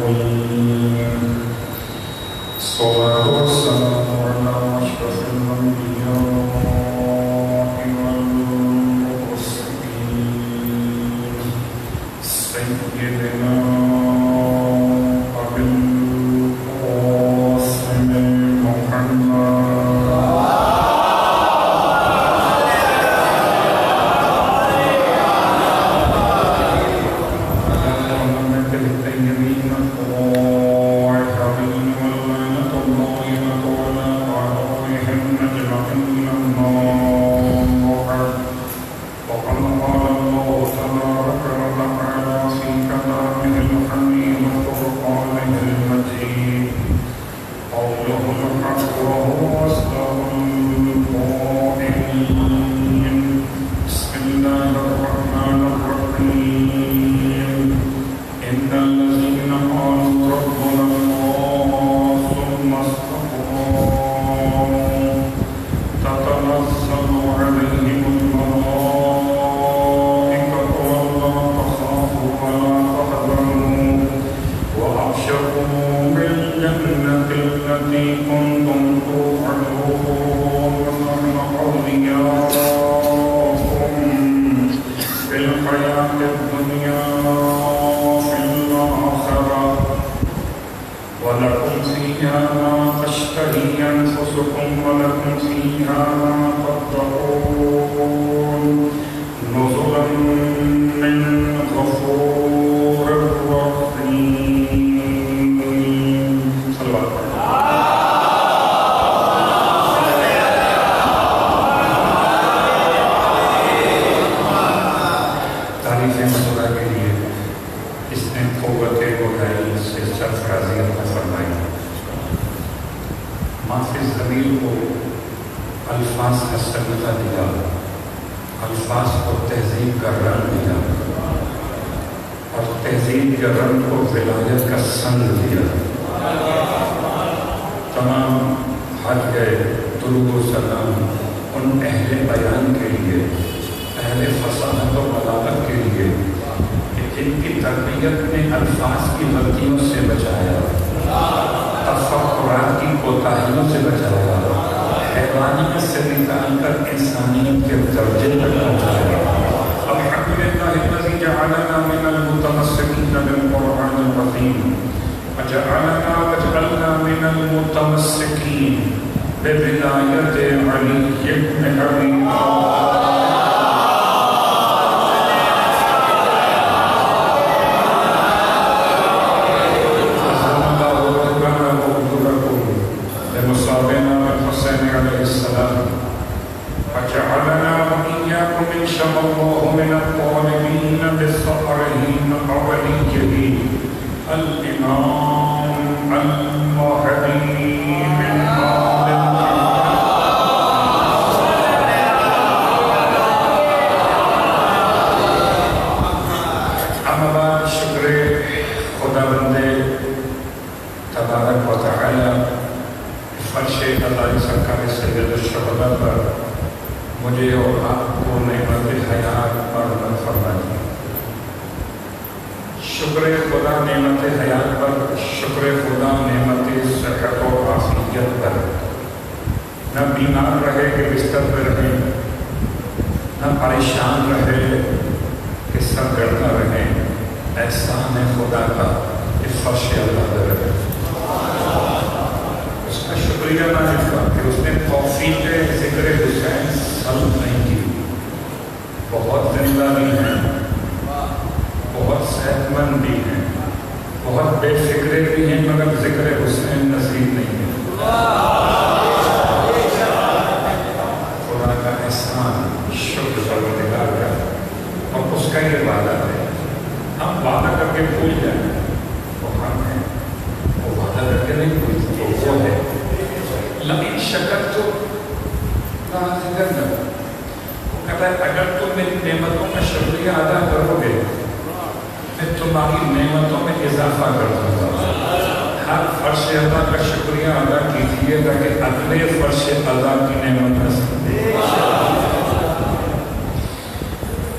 العالمين الصلاة والسلام على أشرف الأنبياء والمرسلين سيدنا أبي القاسم محمد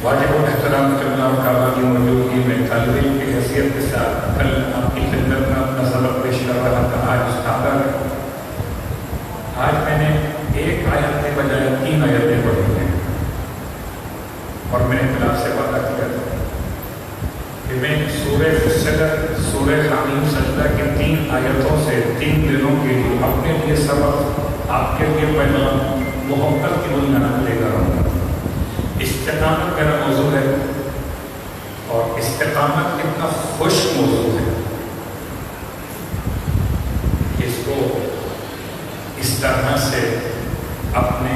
واجب احترام کرنا اور کعبہ کی موجودگی میں طالب علم کی حیثیت کے ساتھ کل آپ کی خدمت سورہ حمیم سجدہ کی 3 آیتوں سے 3 دنوں کے لیے اپنے لیے سبق، آپ کے لیے پیغام محبت کی بنیاد لے کر آؤں گا۔ استقامت میرا موضوع ہے، اور استقامت کتنا خوش موضوع ہے، اس کو اس طرح سے اپنے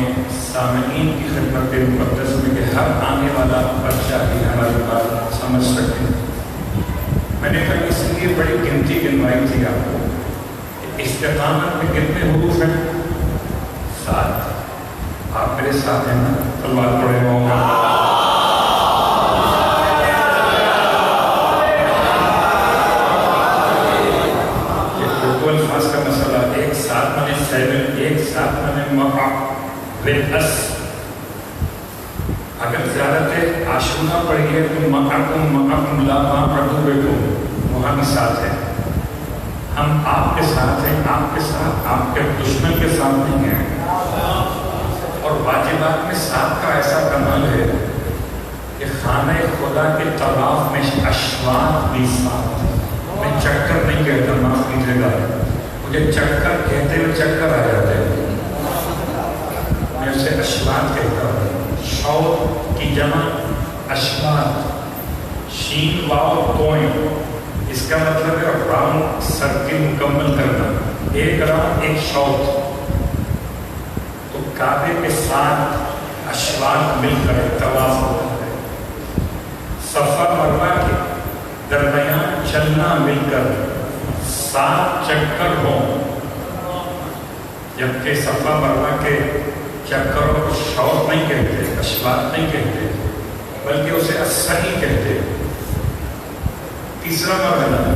سامعین کی خدمت مقدس میں کہ ہر آنے والا بچہ بھی ہماری بات سمجھ سکے۔ میں نے کل اس لیے بڑی گنتی گنوائی تھی آپ کو کہ استقامت میں کتنے حروف ہیں؟ 7۔ آپ میرے ساتھ ہیں نا؟ تلوار پڑے ہوں گا۔ یہ اردو الفاظ کا مسئلہ، ایک ساتھ میں 7، ایک ساتھ میں مقع بالعس۔ اگر زیادت عاشورہ پڑھی ہے تو مقعکم لا عدوکم، وہاں بھی ساتھ ہے۔ ہم آپ کے ساتھ ہیں، آپ کے ساتھ، آپ کے دشمن کے ساتھ نہیں ہیں۔ اور واجبات میں ساتھ کا ایسا کمال ہے کہ خانہ خدا کے طواف میں اشواط بھی ساتھ۔ میں چکر نہیں کہتا، معاف کیجیے گا، مجھے چکر کہتے ہوئے چکر آ جاتے ہیں، میں اسے اشواط کہتا ہوں۔ شوط کی جمع اشواط، شین واو توئیں، اس کا مطلب ہے راؤنڈ سرکل مکمل کرنا، ایک راؤنڈ ایک شوط۔ تو کعبے کے ساتھ اشواط مل کر طواف ہوتا ہے۔ صفا مروہ کے درمیان چلنا مل کر 7 چکر ہوں، جبکہ صفا مروہ کے چکروں کو شوط نہیں کہتے، اشواط نہیں کہتے، بلکہ اسے السعی کہتے۔ تیسرا مرحلہ،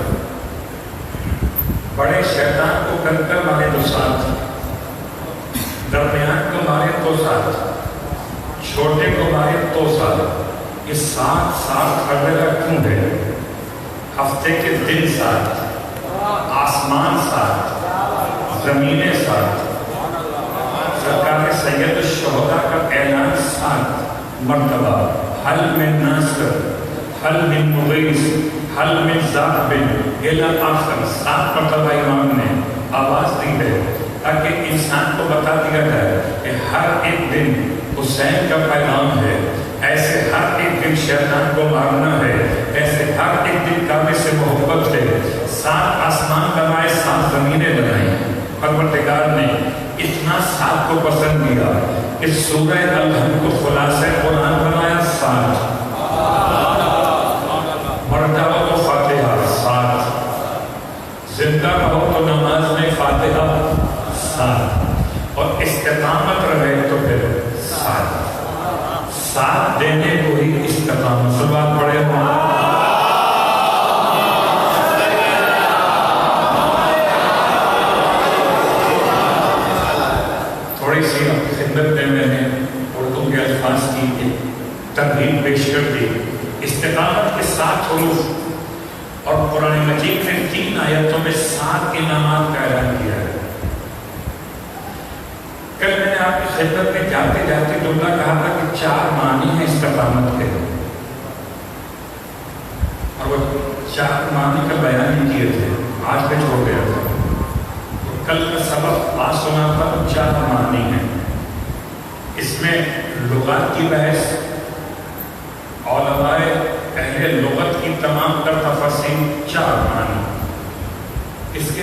بڑے شیطان کو کنکر مارے تو 7، درمیان کو مارے تو 7، چھوٹے کو مارے تو 7۔ یہ 7 ہر جگہ کیوں ہے؟ ہفتے کے دن 7، آسمان 7، زمینیں 7۔ سرکار سید الشہداء کا اعلان 7 مرتبہ، حل من ناصر، حل من مغیث، حل من ذاہب الی آخر، 7 مرتبہ امام نے آواز دی ہے تاکہ انسان کو بتا دیا جائے کہ ہر ایک دن حسین کا پیغام ہے، ایسے ہر ایک دن شیطان کو مارنا ہے، ایسے ہر ایک دن کعبے سے محبت ہے۔ 7 آسمان بنائے، 7 زمینیں بنائیں۔ پروردگار نے اتنا 7 کو پسند کیا کہ سورہ الحمد کو خلاصہ قرآن بنایا 7، مر جاؤ تو فاتحہ 7، زندہ رہو تو نماز میں فاتحہ 7، اور استقامت رہے تو پھر 7 دینے کو ہی استقامت۔ سب بات پڑھے ہوں۔ تھوڑی سی خدمت میں نے اردو کے الفاظ کی ایک ترغیب پیش کر دی۔ استقامت کے 7 حروف، اور قرآن مجید نے 3 آیتوں میں 7 انعامات کا اعلان کیا ہے۔ کل میں نے آپ کی خدمت میں جاتے جاتے جملہ کہا تھا کہ 4 معنی ہیں استقامت کے، اور وہ 4 معنی کا بیان ہی کیے تھے، آج پہ چھوڑ گیا تھا۔ کل کا سبق آج سنا تھا تو 4 معنی ہیں۔ اس میں لغات کی بحث، علماء اہل لغت کی تمام تر تفاسیر، 4 معنی اس کے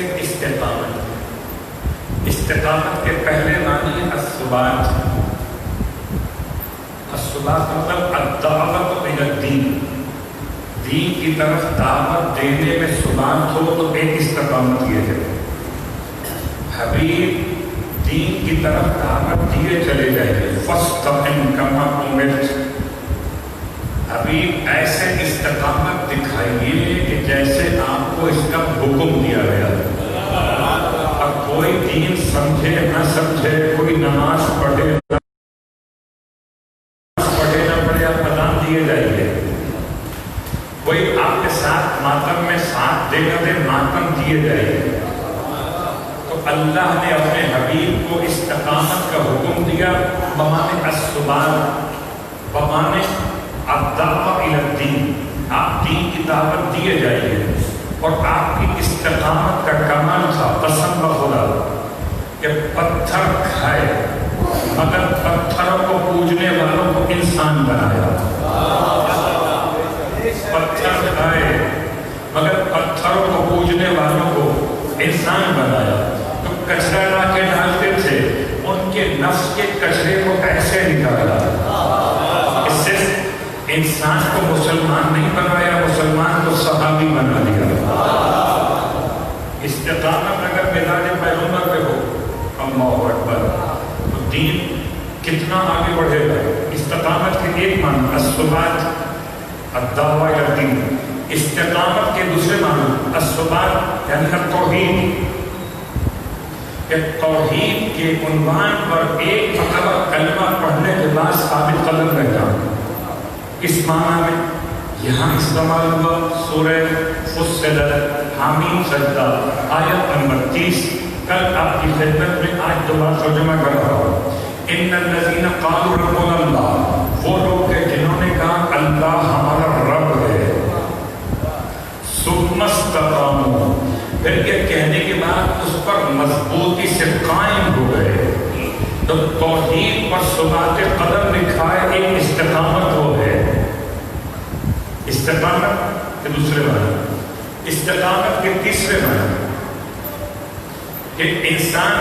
استقامت کے پہلے معنی ہے الثبات۔ الثبات مطلب الدعوت الی الدین، دین کی طرف دعوت دینے میں ثبات ہو تو ایک استقامت یہ ہے۔ حبیب دین کی طرف دعوت دیے چلے جائیں، فاستقم کما امرت، حبیب ایسے استقامت دکھائیے کہ جیسے آپ کو اس کا حکم دیا گیا۔ اب کوئی دین سمجھے نہ سمجھے، کوئی نماز پڑھے نہ پڑھے، آپ اذان دیے جائیے، کوئی آپ کے ساتھ ماتم میں ساتھ دے کر ماتم دیے جائیے۔ تو اللہ نے اپنے حبیب کو استقامت کا حکم دیا بمانے الثبات، بمانے الدعوۃ الی الدین، آپ دین کی دعوت دیے جائیے۔ اور آپ کی استقامت کا کمال تھا قسم بخدا کہ پتھر کھائے مگر پتھروں کو پوجنے والوں کو انسان بنایا. پتھر کھائے مگر پتھروں کو پوجنے والوں کو انسان بنایا. تو کچرا لا کے ڈالتے تھے, ان کے نفس کے کچرے کو ایسے نکالا. اس سے انسان کو مسلمان نہیں بنایا, مسلمان کو صحابی بنا دیا. استقامت اگر مزاج پیغمبر پہ ہو, اللہ اکبر, تو دین کتنا آگے بڑھے گا. استقامت کے ایک معنی الثبات الدعوہ الی الدین, استقامت کے دوسرے معنی الثبات یعنی التوحید. کہ توحید کے عنوان پر ایک مرتبہ کلمہ پڑھنے کے بعد ثابت قدم رہتا. اس معنی میں یہاں استعمال ہوا سورہ فصلت حامیم سجدہ آیت نمبر 30. کل آپ کی خدمت میں آج دوبارہ ترجمہ کر رہا ہوں. ان الذین قالوا ربنا اللہ, وہ لوگ ہیں جنہوں نے کہا اللہ ہمارا رب ہے. ثم استقاموا, پھر یہ کہنے کے بعد اس پر مضبوطی سے قائم ہو گئے. تو توحید پر ثبات قدم لکھا ہے, ایک استقامت وہ ہے. استقامت کے دوسرے معنی, استقامت کے تیسرے معنی کہ انسان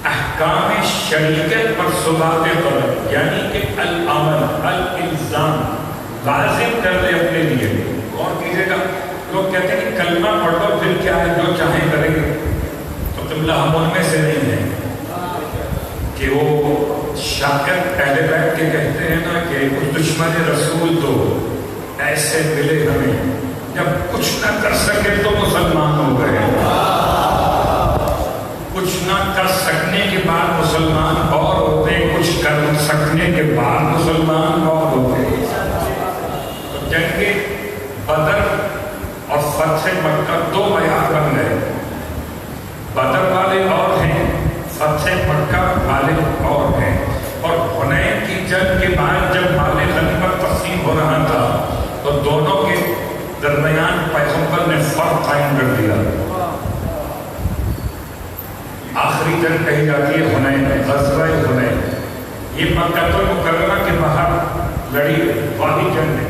احکام شریعت پر ثبات قدم, یعنی کہ العمل الالزام لازم کر لے اپنے لیے. اور کیجیے گا, لوگ کہتے ہیں کہ کلمہ پڑھ لو پھر کیا ہے, جو چاہیں کریں گے. تو قبلہ ہم ان میں سے نہیں ہیں کہ وہ شاکر پہلے بیٹھ کے کہتے ہیں نا کہ کچھ دشمن رسول تو ایسے ملے ہمیں, جب کچھ نہ کر سکے تو مسلمان ہو گئے. کچھ نہ کر سکنے کے بعد مسلمان اور ہوتے, کچھ کر سکنے کے بعد مسلمان اور ہوتے. تو جنگ بدر اور فتح مکہ دو معیار بن گئے. بدر والے اور ہیں, فتح مکہ والے اور ہیں. اور حنین کی جنگ کے بعد جب مال غنیمت تقسیم ہو رہا تھا تو دونوں کے درمیان پیغمبر نے فرق قائم کر دیا. آخری جنگ کہی جاتی ہے حنین, غزوہ حنین. یہ مکہ المکرمہ کے باہر لڑی والی جنگ ہے.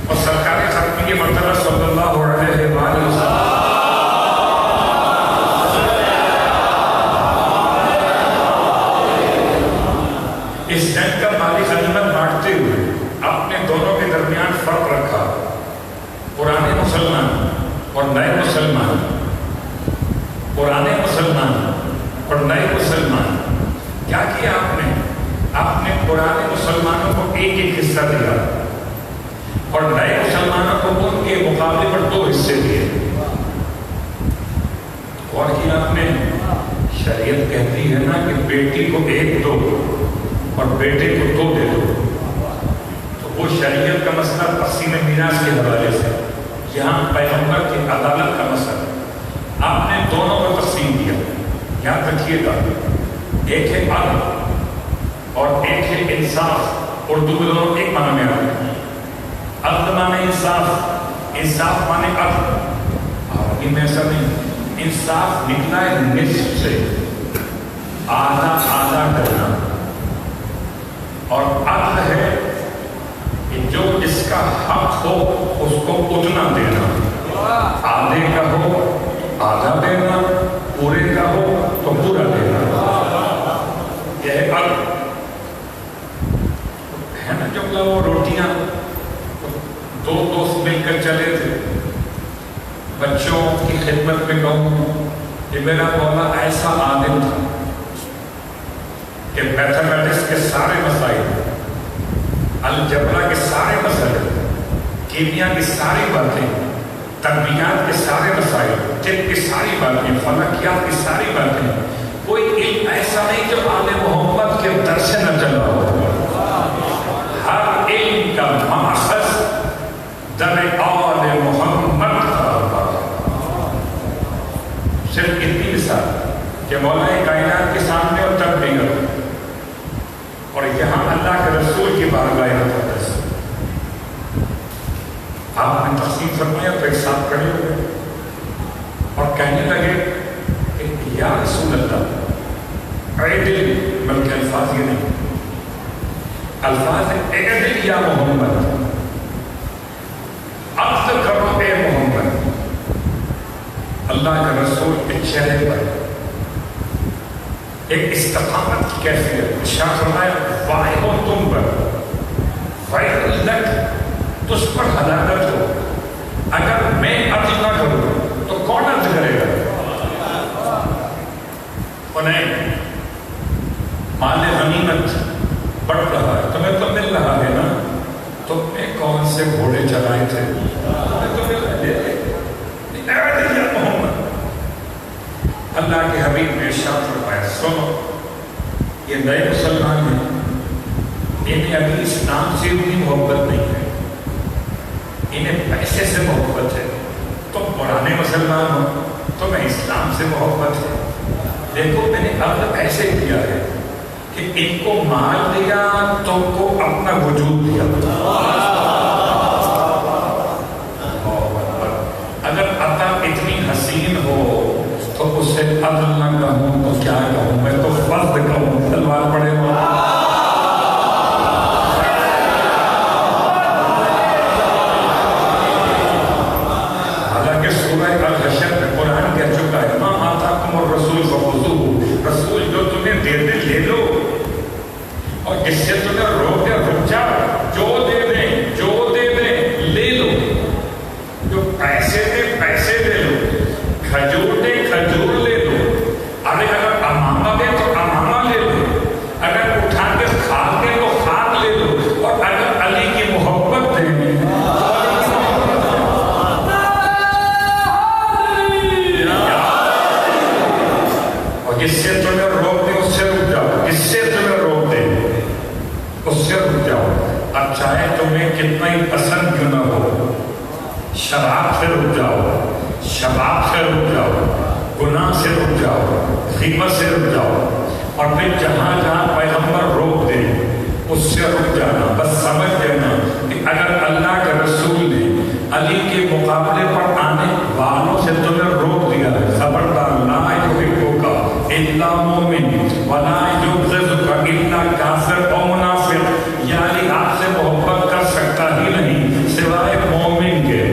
اور سرکار ختم کے مرتبہ صلی اللہ علیہ وسلم اس جنگ کا مالی غنیمت بانٹتے ہوئے اپنے دونوں کے درمیان فرق رکھا. پرانے مسلمان اور نئے مسلمان, پرانے مسلمان اور نئے مسلمان. کیا کیا آپ نے پرانے مسلمانوں کو ایک ایک حصہ دیا اور نئے مسلمانوں کو ان کے مقابلے پر 2 حصے دیے. اور کیا آپ نے, شریعت کہتی ہے نا کہ بیٹی کو 1 دو اور بیٹے کو 2 دے دو. تو وہ شریعت کا مسئلہ تقسیم میراث کے حوالے سے, یہاں پیغمبر کی عدالت کا مسئلہ. آپ نے دونوں کو تقسیم کیا. یاد رکھیے گا, ایک ہے عدل اور ایک ہے انصاف. اردو میں دونوں ایک معنی میں آتے ہیں. عدل مانے انصاف, انصاف مانے عدل. عربی میں ایسا نہیں. انصاف نکلا ہے نصف سے, آدھا آدھا کرنا. اور عدل ہے کہ جو جس کا حق ہو اس کو اتنا دینا. آدھے کا ہو آدھا دینا, پورے کا ہو تو پورا دینا. یہ ہے عدل. ہے نا جب وہ روٹیاں 2 دوست مل کر چلے تھے, بچوں کی خدمت میں کہوں کہ میرا مولا ایسا عالم تھا کہ میتھمیٹکس کے سارے مسائل, الجبرا کے سارے مسائل, کیمیا کی ساری باتیں, تربیات کے سارے مسائل, طب کی ساری باتیں, فلکیات کی ساری باتیں, کوئی علم ایسا نہیں جو آل محمد کے در سے نہ چلا ہو. ہر علم کا ماخذ در آل محمد کا. صرف اتنی مثال کہ مولا کائنات کے سامنے اور تب بھی گئے, اور یہاں اللہ کے رسول کی بارگاہ مقدس آپ نے تقسیم فرمایا تو ایک ساتھ الفاظ یہ نہیں، الفاظ اعدل یا محمد، عدل کرو اے محمد۔ اللہ کے رسول کے چہرے پر ایک استقامت کی کیفیت، ارشاد فرمایا واہ ہو تم پر، ویل لک تجھ پر ہلاکت ہو، اگر میں عدل نہ کروں تو کون عدل کرے گا؟ اور نہیں، مال غنیمت بڑھ رہا ہے، تمہیں تو مل رہا ہے نا، تم نے کون سے گھوڑے چلائے تھے؟ تمہیں تو مل رہا ہے، محمد۔ اللہ کے حبیب نے ارشاد فرمایا سنو، یہ نئے مسلمان ہیں، انہیں ابھی اسلام سے اتنی محبت نہیں ہے، انہیں پیسے سے محبت ہے، تم پرانے مسلمان ہو، تمہیں اسلام سے محبت ہے، دیکھو میں نے اب ایسے کیا ہے کہ ان کو مال دیا، تم کو اپنا وجود دیا۔ اگر عطا اتنی حسین ہو تو اس سے عدل نہ کہوں تو کیا کہوں، میں تو فضل کہوں، تلوار پڑے ہو۔ حالانکہ سورہ الحشر میں قرآن کہہ چکا ہے مَا آتَاكُمُ الرَّسُولُ فَخُذُوهُ، رسول جو تمہیں دے دے لے لو، اور جس سے تمہیں روک دے رک جاؤ، جو دے دیں جو دے دیں لے لو، جو پیسے دے پیسے دے لو، کھجور دے کھجور لے لو، اگر امامہ دے تو امامہ لے لو، اگر اٹھا کے خاک دے تو خاک لے لو، اور اگر علی کی محبت دے جس سے تمہیں روک دے اس سے رک جاؤ، جس سے تمہیں روک دے اس سے رک جاؤ، اب چاہے تمہیں کتنا ہی پسند کیوں نہ ہو، شراب سے رک جاؤ، شباب سے رک جاؤ، گناہ سے رک جاؤ، غیبت سے رک جاؤ، اور پھر جہاں جہاں پیغمبر روک دے اس سے رک جانا۔ بس سمجھ لینا کہ اگر اللہ کے رسول نے علی کے مقابلے پر آنے والوں سے تمہیں روک دیا ہے، خبردار لا یحبک الا مومن ولا یبغضک الا کافر او منافق، یعنی آپ سے محبت کر سکتا ہی نہیں سوائے مومن کے۔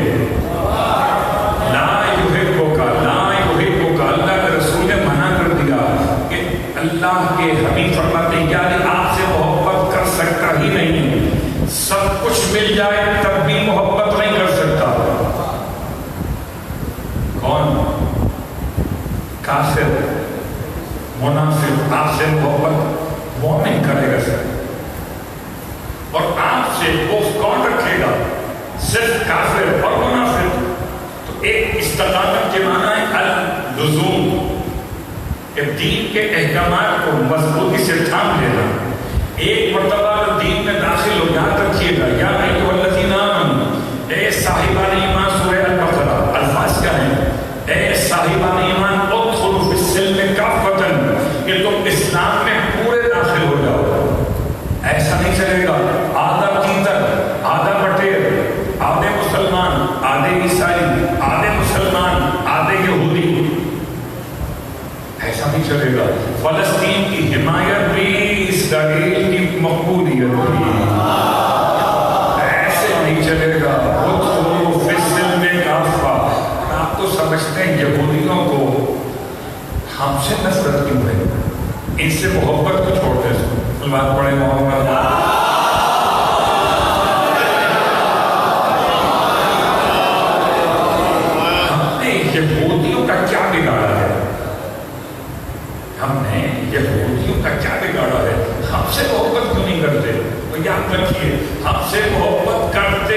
لا یحبک اللہ کے رسول نے منع کر دیا کہ اللہ کے حبیب فرماتے ہیں یعنی آپ سے محبت کر سکتا ہی نہیں، سب کچھ مل جائے تب بھی محبت نہیں کر سکتا۔ کون؟ کافر منافق آپ سے محبت مومن کرے گا سر، اور آپ سے دوست کون رکھے گا؟ صرف کافر اور منافق۔ تو ایک استقامت کے معنی ہے اللزوم، کہ دین کے احکامات کو مضبوطی سے تھام لینا۔ ایک مرتبہ دین میں داخل ہو، یاد رکھیے گا یا ایھا الذین آمنوا، اے صاحبان ایمان، سورہ البقرہ الفاظ کیا ہیں؟ اے صاحبان ایمان ادخلوا فی السلم کافۃ، کہ تم اسلام میں پورے داخل ہو جاؤ۔ ایسا نہیں چلے گا آدھا تیتر آدھا بٹیر، آدھے مسلمان آدھے عیسائی، آدھے مسلمان آدھے یہودی، ایسا نہیں چلے گا۔ فلسطین کی حمایت بھی اسرائیل کی مقبولیت بھی، ایسے نہیں چلے گا۔ ادخلوا فی السلم کافۃ، آپ تو سمجھتے ہیں یہودیوں کو ہم سے نفرت کیوں ہے، ان سے محبت کو چھوڑتے ہیں۔ سلوات پڑھے محمد۔ ہم نے یہودیوں کا کیا بگاڑا ہے؟ ہم نے یہودیوں کا کیا بگاڑا ہے؟ ہم سے محبت کیوں نہیں کرتے؟ تو یاد رکھیے ہم سے محبت کرتے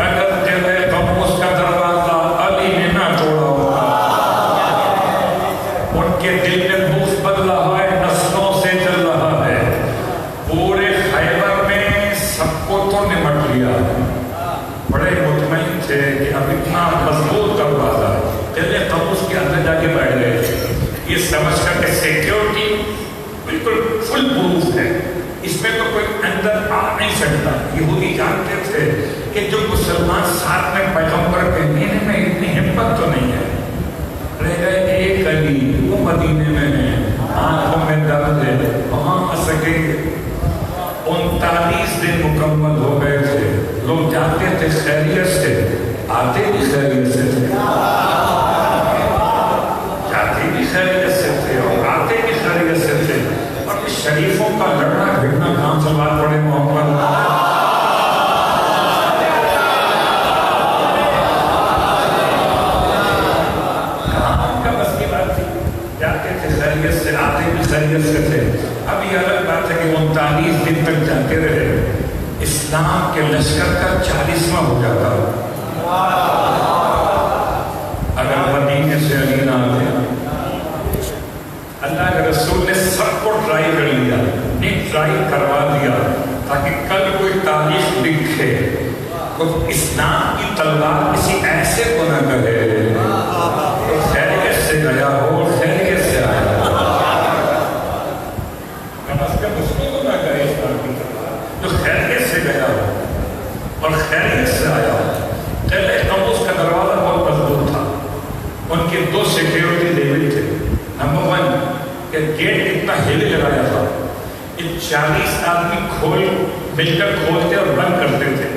اگر جلے غموس کا دروازہ علی نے نہ توڑا ہوتا، ان کے دل میں بغض بدلا ہے، نسلوں سے چل رہا ہے، پورے خیبر میں سب کو تو نمٹ لیا، بڑے مطمئن تھے کہ اب اتنا مضبوط دروازہ ہے، جلے غموس کے اندر جا کے بیٹھ گئے تھے، یہ سمجھ کر کہ سیکیورٹی بالکل فل پروف ہے، اس میں تو کوئی اندر آ نہیں سکتا۔ یہودی جانتے تھے کہ جو مسلمان ساتھ میں پیغمبر کے مہینے میں اتنی ہمت تو نہیں ہے، رہ گئے ایک علی وہ مدینے میں ہے، آنکھوں میں درد ہے، وہاں آ سکیں جاتے تھے خیریت سے، آتے بھی خیریت سے تھے، جاتے بھی خیریت سے تھے اور آتے بھی خیریت سے تھے. اور اس شریفوں کا لڑنا بھیڑنا کام سے بات پڑے محمد کہاں کا بس کی بات تھی. جاتے تھے خیریت سے، آتے بھی خیریت سے تھے. اب یہ الگ بات ہے کہ 39 دن تک جاتے رہے. اسلام کے لشکر کا 40واں ہو جاتا اگر مدینے سے علی نہ آتے. اللہ کے رسول نے سب کو ٹرائی کر لیا، نہیں ٹرائی کروا دیا تاکہ کل کوئی تاریخ لکھے تو اسلام کی تلوار کسی ایسے کو نہ کرے تو خیریت سے گیا ہو، خیریت سے آیا ہو. کم از کم اس کو نہ کرے اسلام کی تلوار جو خیریت سے گیا ہو اور خیریت سے آیا ہو. پہلے قموس کا دروازہ بہت مضبوط تھا. ان کے 2 سیکیورٹی لیول تھے. نمبر 1 کہ گیٹ اتنا ہیوی لگایا تھا کہ 40 آدمی مل کر کھولتے اور بند کرتے تھے.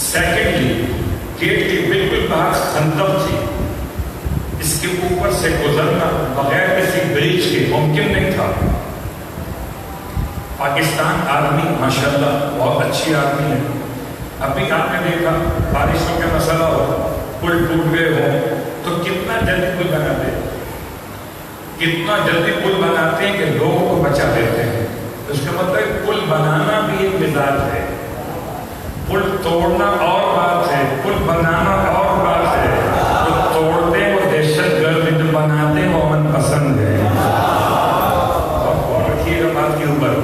سیکنڈلی گیٹ کی بالکل باہر خندق تھی، اس کے اوپر سے گزرنا بغیر کسی برج کے ممکن نہیں تھا. پاکستان آرمی ماشاءاللہ بہت اچھی آرمی ہے. ابھی آپ نے دیکھا بارشوں کا مسئلہ ہو، پل ٹوٹ گئے ہو تو کتنا جلدی پل بناتے ہیں، کتنا جلدی پل بناتے ہیں کہ لوگوں کو بچا دیتے ہیں. اس کا مطلب پل بنانا بھی ایک مزاج ہے، پل توڑنا اور بات ہے، پل بنانا اور بات ہے. جو توڑتے وہ دہشت گرد، جو بناتے وہ امن پسند ہے. اور رکھیے گا بات کے اوپر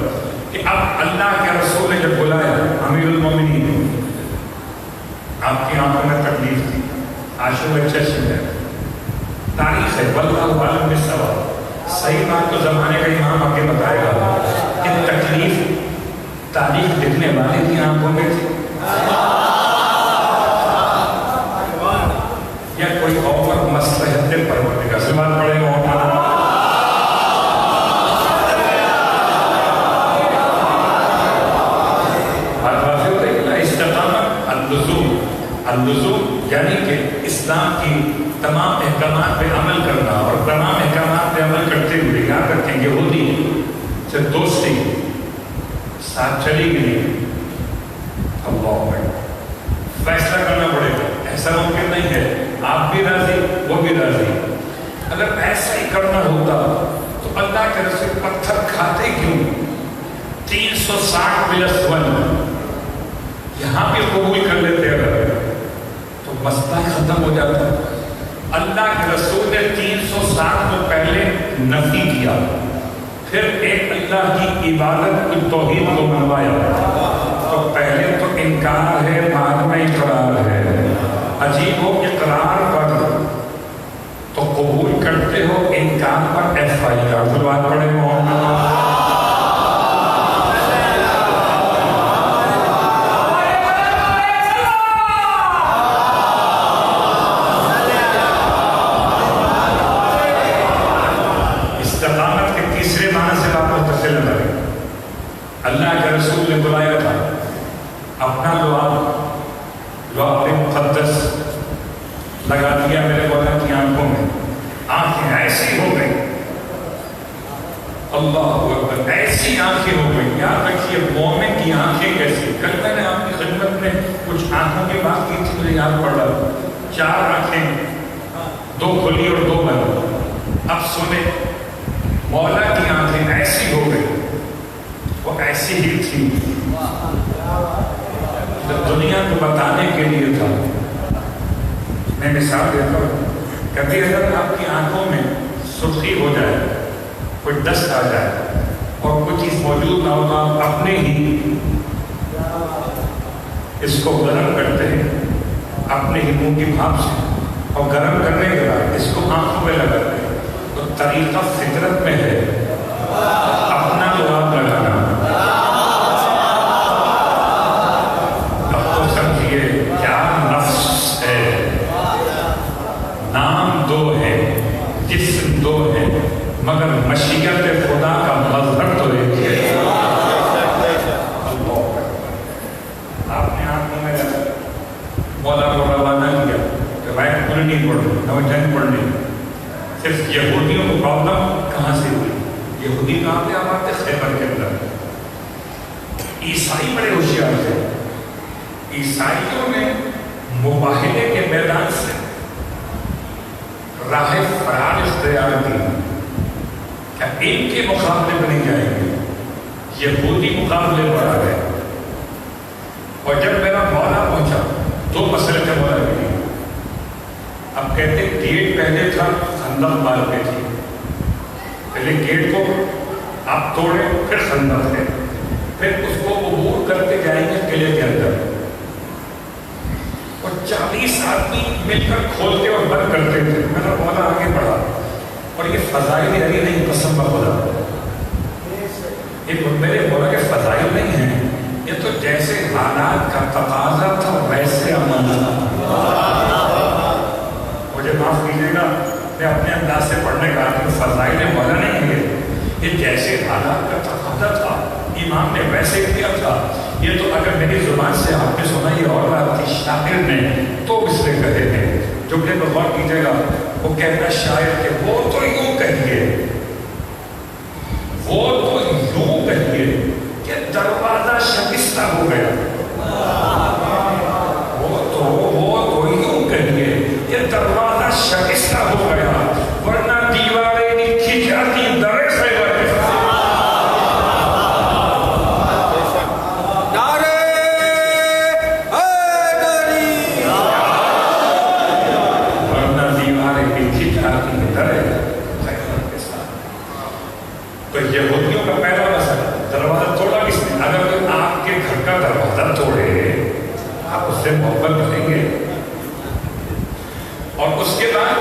کہ اب اللہ کے رسول نے جب بلایا امیر المومنین، آپ کی آنکھوں میں تکلیف تھی، آنسو میں چشم ہے، تاریخ ہے، واللہ عالم بالصواب. صحیح بات تو زمانے کا امام آگے بتائے گا کہ تکلیف تاریخ لکھنے والے کی آنکھوں میں تھی یا کوئی اور مصلحت پروردگار سے بات پڑے گا. اللزوم یعنی کہ اسلام کی تمام احکامات پہ عمل کرنا اور تمام احکامات پہ عمل کرتے ہوئے یاد رکھیں یہودی سے دوستی ساتھ چلی گئی. اللہ فیصلہ کرنا پڑے گا، ایسا ممکن نہیں ہے آپ بھی راضی وہ بھی راضی. اگر ایسا ہی کرنا ہوتا تو اللہ کے رسول پتھر کھاتے کیوں؟ 360+1 یہاں بھی قبول کر لیتے اگر تو مسئلہ ختم ہو جاتا. اللہ کے رسول نے 360 کو پہلے نفی کیا، پھر ایک اللہ کی عبادت کی توحید کو منوایا. تو پہلے تو انکار ہے، بعد میں اقرار ہے. عجیب ہو اقرار پر تو قبول کرتے ہو، انکار پر FIR. بات پڑے محمد اللہ کے رسول نے بلایا تھا اپنا لعاب مقدس لگا دیا میرے مولا کی آنکھوں میں. آنکھیں ایسی ہو گئی، اللہ اکبر، ایسی آنکھیں ہو گئی. یاد رکھیے مومن کی آنکھیں کیسی. کل میں نے آپ کی خدمت میں کچھ آنکھوں کی بات کی تھی، مجھے یاد پڑ رہا 4 آنکھیں، 2 کھلی اور 2 بند. اب سنیں مولا کی آنکھیں ایسی ہو گئی، وہ ایسی ہی تھی جو دنیا کو بتانے کے لیے تھا. میں مثال دیتا ہوں، کبھی اگر آپ کی آنکھوں میں سرخی ہو جائے، کوئی ڈسٹ آ جائے اور کوئی چیز موجود نہ ہو تو آپ اپنے ہی اس کو گرم کرتے ہیں اپنے ہی منہ کی بھاپ سے، اور گرم کرنے کے بعد اس کو آنکھوں میں لگاتے ہیں. تو طریقہ فطرت میں ہے اپنا لعاب لگانا. اب تو سمجھیے کیا نفس ہے. نام 2 ہے، جسم 2 ہے، مگر مشیت خدا کا مظہر تو ایک ہے. آپ نے آنکھوں میں نہیں پڑھنی، نہ وہ جنگ پڑھنی. صرف یہودیوں کو پرابلم کہاں سے ہوئی؟ یہودی کہاں پہ آباد تھے؟ خیبر کے اندر. عیسائی بڑے ہوشیار تھے. عیسائیوں نے مباہلے کے میدان سے راہ فرار اختیار کی. کیا ان کے مقابلے میں نہیں جائیں گے؟ یہودی مقابلے پر آ گئے. اور جب میرا مولا پہنچا 2 مسئلے تھے مولا کے لیے. اب کہتے گیٹ پہلے تھا، خندق مار پہ تھی. پہلے گیٹ کو آپ توڑے، پھر خندق ہے، پھر اس کو عبور کرتے جائیں گے قلعے کے اندر. اور 40 آدمی مل کر کھولتے اور بند کرتے تھے. میرا مولا آگے بڑھا اور یہ فضائل علی نہیں، قسم بخدا یہ میرے مولا کے فضائل نہیں ہیں، یہ تو جیسے حالات کا تقاضا تھا ویسے عمل تھا. مجھے معاف کیجیے گا، میں اپنے انداز سے پڑھنے کا فضائل مولا نہیں ہے، یہ جیسے حالات کا تقاضا تھا امام نے ویسے کیا تھا. یہ تو اگر میری زبان سے آپ نے سنا یہ اور بات تھی، شاعر نے تو اس نے کہے ہیں. جملے پر غور کیجیے گا، وہ کہتا شاعر کہ وہ تو یوں کہیے، وہ تو یوں کہیے کہ دروازہ شکستہ ہو گیا. وہ تو یوں کہیے کہ دروازہ شکستہ ہو گیا، ورنہ دیواریں نہیں کھینچ جاتی درے خیبر کے ساتھ. تو یہودیوں کا پہلا مسئلہ، دروازہ توڑا کس نے؟ اگر کوئی آپ کے گھر کا دروازہ توڑے آپ اس سے محبت کریں گے. اور اس کے بعد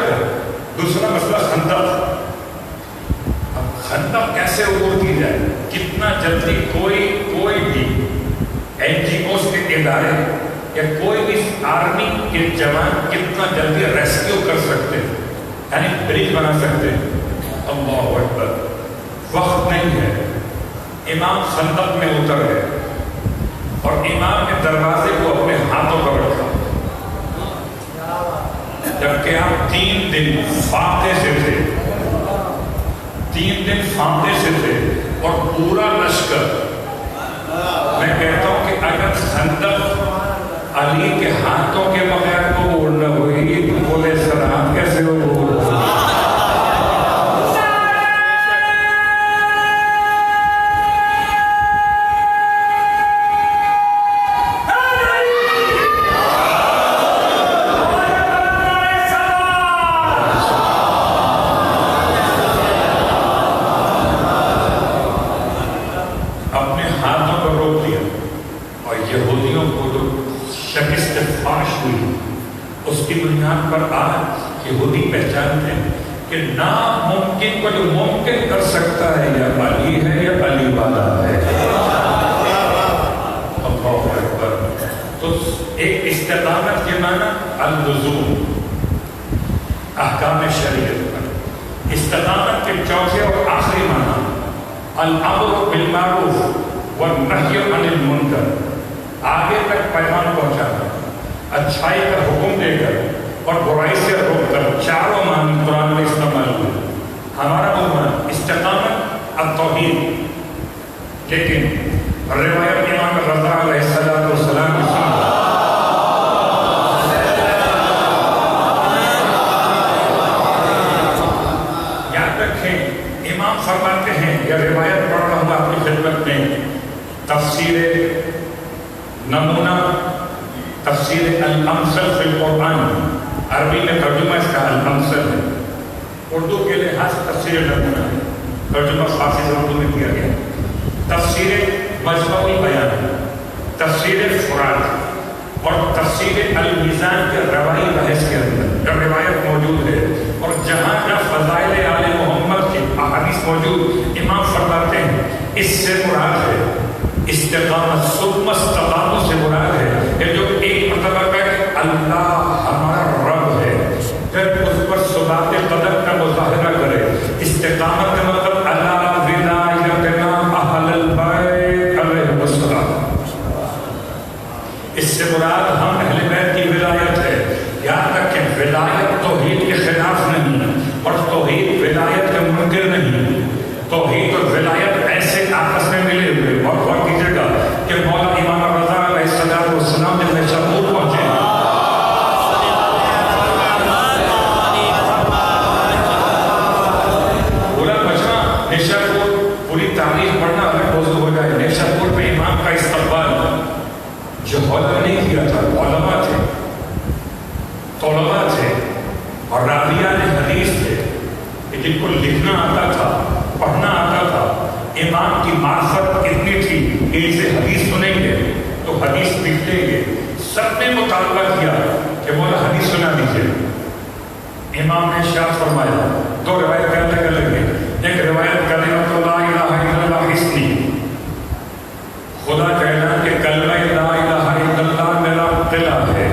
دوسرا مسئلہ خندق. اب خندق کیسے عبور کی جائے؟ کتنا جلدی کوئی بھی NGOs کے ادارے یا کوئی بھی آرمی کے جوان کتنا جلدی ریسکیو کر سکتے ہیں، یعنی برج بنا سکتے ہیں. اللہ اکبر. وقت نہیں ہے. امام خندق میں اتر گئے اور امام نے دروازے کو اپنے ہاتھوں پر رکھا، جبکہ آپ 3 دن فاتح سے تھے. 3 دن فاتح سے تھے اور پورا لشکر. میں کہتا ہوں کہ اگر خندق علی کے ہاتھوں کے بغیر کو اوڑنا ہوئی تو بولے سرحد کیسے ہو؟ پر آج یہودی پہچانتے ہیں کہ ناممکن کو جو ممکن کر سکتا ہے یا علی ہے یا علی والا ہے. اللہ اکبر. تو ایک استقامت کے معنی اللزوم، احکام شریعت پر. استقامت کے چوتھے اور آخری معنی الامر بالمعروف والنہی عن المنکر. آگے تک پیغام پہنچانا، اچھائی کا حکم دے کر اور برائی سے روک کر. چاروں معنی قرآن میں استعمال ہوئے. ہمارا عنوان استقامت التوحید. لیکن روایت امام رضا علیہ السلام کی سنت، یاد رکھیں امام فرماتے ہیں، یا روایت پڑھ رہا ہوں آپ کی خدمت میں، تفسیر نمونہ تفسیر الامثل فی القرآن، عربی میں ترجمہ اس کا الامثل ہے، اردو کے لحاظ سے تفسیر نمونہ ہے، ترجمہ فارسی سے اردو میں کیا گیا. تفسیر مجمع البیان، تفسیر فرات اور تفسیر المیزان کے روائی بحث کے اندر جب روایت موجود ہے اور جہاں جہاں فضائل آل محمد کی احادیث موجود، امام فرماتے ہیں اس سے مراد ہے استقامت. ثم استقاموا سے مراد ہے کہ جو ایک مرتبہ کہ اللہ ہمارا رب ہے، پھر اس پر ثبات قدم کا مظاہرہ کرے. استقامت کا مطلب اللہ ولایتنا اہل البیت علیہم السلام. اس سے مراد ہم اہل بیت کی ولایت ہے. یاد رکھیں ولایت تو کے منکر نہیں. توحید اور ولایت ایسے آپس میں ملے ہوئے. اور غور کیجیے گا کہ مولا امام رضا علیہ السلام جب نیشاپور پہنچے پورا بچنا نیشاپور پوری تاریخ پڑھنا الگ موضوع ہو جائے. نیشاپور میں امام کا استقبال جو علماء نے کیا تھا. علماء تھے, طلباء تھے اور راویان حدیث تھے کہ جن کو لکھنا آتا تھا, پڑھنا آتا تھا. امام کی معرفت اتنی تھی کہ اسے حدیث سنیں گے تو حدیث لکھ لیں گے. سب نے مطالبہ کیا کہ مولا حدیث سنا دیجیے. امام نے ارشاد فرمایا, دو روایت الگ الگ ہیں. ایک روایت کلمۃ لا الہ الا اللہ حصنی, خدا کا اعلان کہ کلمہ لا الہ الا اللہ میرا قلعہ ہے.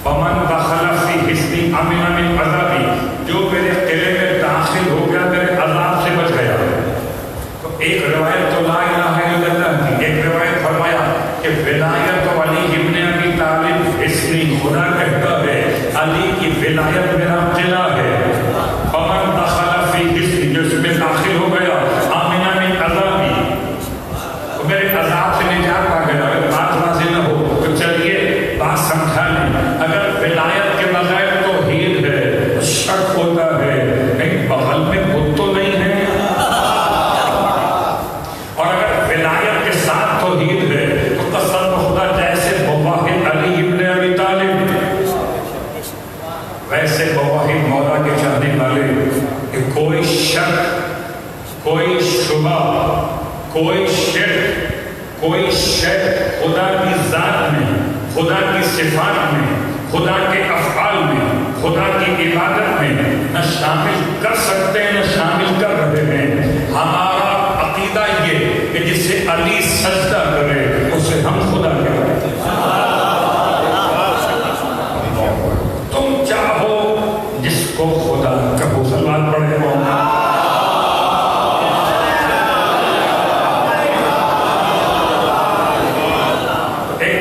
فمن دخل فی حصنی امن من عذابی, جو میرے قلعے میں داخل ہو گیا میرے عذاب سے بچ گیا. تو ایک روایت تو لا الہ الا اللہ کی, ایک روایت فرمایا کہ ولایت علی ابن ابی طالب حصنی, خدا کہتا ہے علی کی ولایت میرا قلعہ ہے. فمن دخل فی حصنی, جو اس میں داخل ہو گیا امن من عذابی, میرے عذاب سے نجات پا گیا. اگر بات واضح نہ ہو تو چلیے بات سمجھا لیں. اگر ولایت کے بغیر توحید ہے, شک ہوتا ہے کہیں بغل میں بت تو نہیں ہے, اور اگر ولایت کے ساتھ توحید ہے تو قسم خدا جیسے مواحد علی ابن ابی طالب ویسے مواحد مولا کے چاہنے والے کہ کوئی شک, کوئی شبہ, کوئی شرک, کوئی شک خدا کی ذات میں, خدا کی صفات میں, خدا کے افعال میں, خدا کی عبادت میں نہ شامل کر سکتے ہیں نہ شامل کر رہے ہیں. ہمارا عقیدہ یہ کہ جس سے علی سجدہ کرے اسے ہم خدا کہتے ہیں. تم چاہو جس کو خدا کہو. سلوات پڑھے ہو.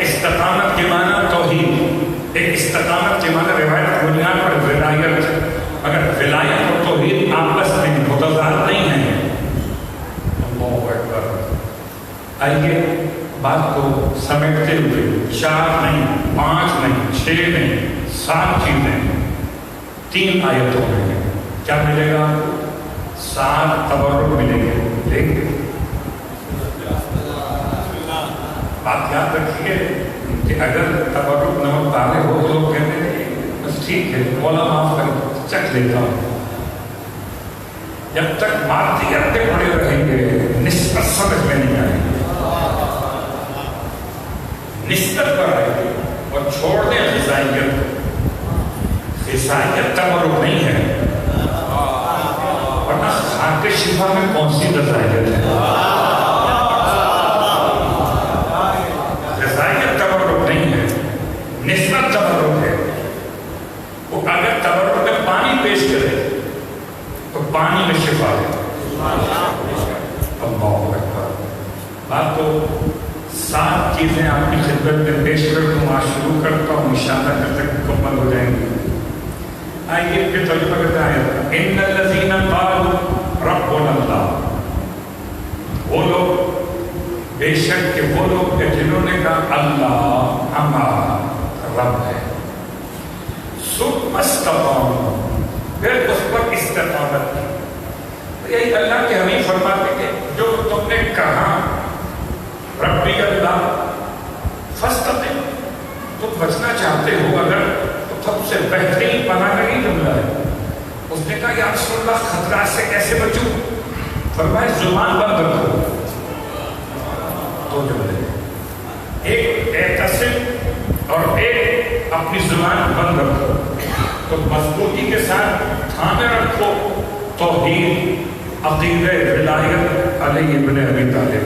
استقامت کے معنی توحید, ایک استقامت کے معنی روایت کی بنیاد پر ولایت. اگر ولایت اور توحید آپس میں متضاد نہیں ہیں. اللہ اکبر. آئیے بات کو سمیٹتے ہوئے 4 نہیں, 5 نہیں, 6 نہیں, 7 چیزیں 3 آیتوں میں ہیں. کیا ملے گا؟ 7 تبرک ملیں گے. دیکھ بات یاد رکھیے کہ اگر تبرک نمک تارے ہو تو لوگ کہتے ہیں بس ٹھیک ہے مولا معاف کر چکھ لیتا ہوں. جب تک مادیت پہ پڑے رہیں گے نسبت سمجھ میں نہیں آئے گی. نسبت پر آئے گی اور چھوڑ دیں غذائیت. غذائیت تبرک نہیں ہے, ورنہ خاک شفا میں کون سی غذائیت ہے؟ نسبت تبرک ہے. وہ اگر تبرک میں پانی پیش کرے تو پانی میں شفا ہے. اللہ اکبر. بات تو 7 چیزیں آپ کی خدمت میں پیش کر دوں. آج شروع کرتا ہوں, انشاءاللہ کل تک مکمل ہو جائیں گی. آئیے پھر ترجمہ کرتے ہیں. ان الذین قالوا ربنا اللہ, وہ لوگ, بے شک کہ وہ لوگ کہ جنہوں نے کہا اللہ ہمارا رب ہے. ثم استقاموا, پھر اس پر استقامت کی. یہی اللہ کے ہمیں فرماتے کہ جو تم نے کہا ربی اللہ فاستقم, تم بچنا چاہتے ہو اگر تو سب سے بہترین پناہ کا یہ جملہ ہے. اس نے کہا یا رسول اللہ خطرات سے کیسے بچوں؟ فرمایا زبان بند رکھو. 2 جملے, ایک اعتصم اور ایک اپنی زبان بند رکھو. تو مضبوطی کے ساتھ تھامے رکھو توحید, عقیدہ, ولایت علی ابن ابی طالب.